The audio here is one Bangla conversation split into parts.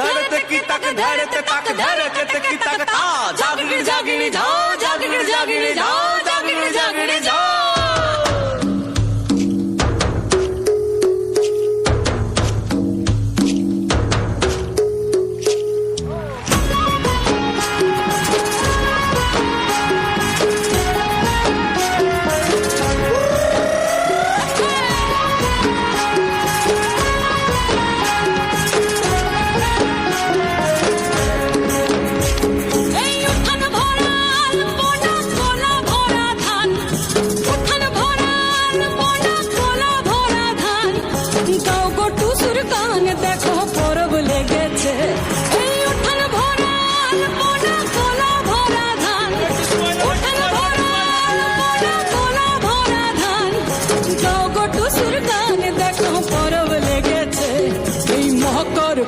धड़त की तक धड़त की तक ता जागिर जागिर जाओ जागिर जागिर जाओ जागिर जागिर जाओ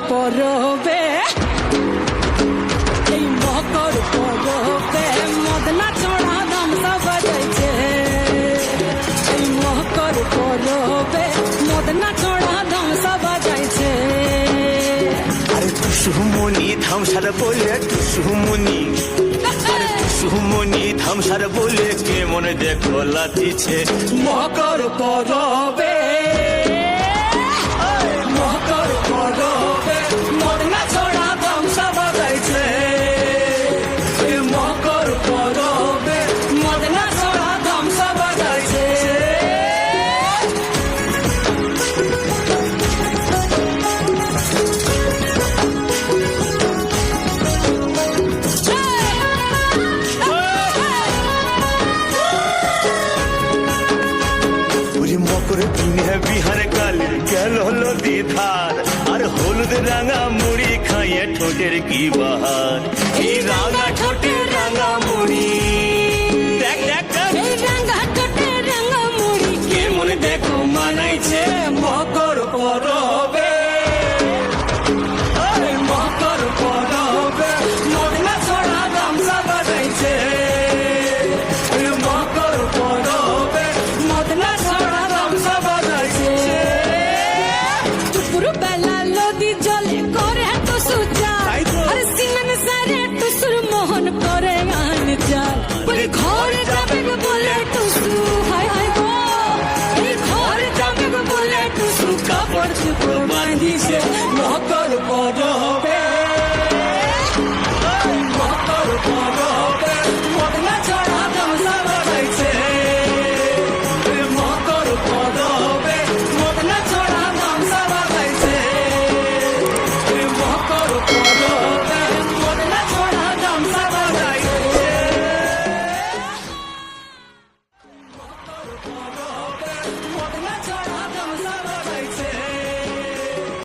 পরবে এই মকর পরবে মদনা চড়া দামসা বাজাইছে এই মকর পরবে মদনা চড়া দামসা বাজাইছে আরে টুসুমনি ধামসার বলে টুসুমনি আরে টুসুমনি ধামসার বলে কে মনে দেখো লাতিছে মকর পরবে মকর পরবে মদনা চড়া দামসা বাজাইছে মকর পরবে মদনা চড়া দামসা বাজাইছে মকর দিনে বিহার কালে গেল নদী ধার আর হলুদ রাঙা মুড়ি খাইয়ে ঠোঁটের কি বাহার এই রাঙা ঠোঁটের রাঙা মুড়ি দেখ দেখ এই রাঙা ঠোঁটের রাঙা মুড়ি কে মনে দেখো মানাইছে মকর পরবে মকর পরবে মদনা চড়া দামসা বাজাইছে মকর পরবে মদনা চড়া দামসা বাজাইছে দুপুর বেলা নদী জলে করে তো সুজা আর সিমন সারে টুসুর মোহন করে গান চাল বলে ঘরে যাবে গো বলে টুসু হায় হায় গো এই ঘরে যাবে গো বলে টুসু কাপড় চুপড় বাঁধিছে মকর পরবে মকর পরবে মদনা চড়া দামসা বাজাইছে মকর পরবে মদনা চড়া দামসা বাজাইছে মকর পরবে মদনা চড়া দামসা বাজাইছে মদনা চড়া দামসা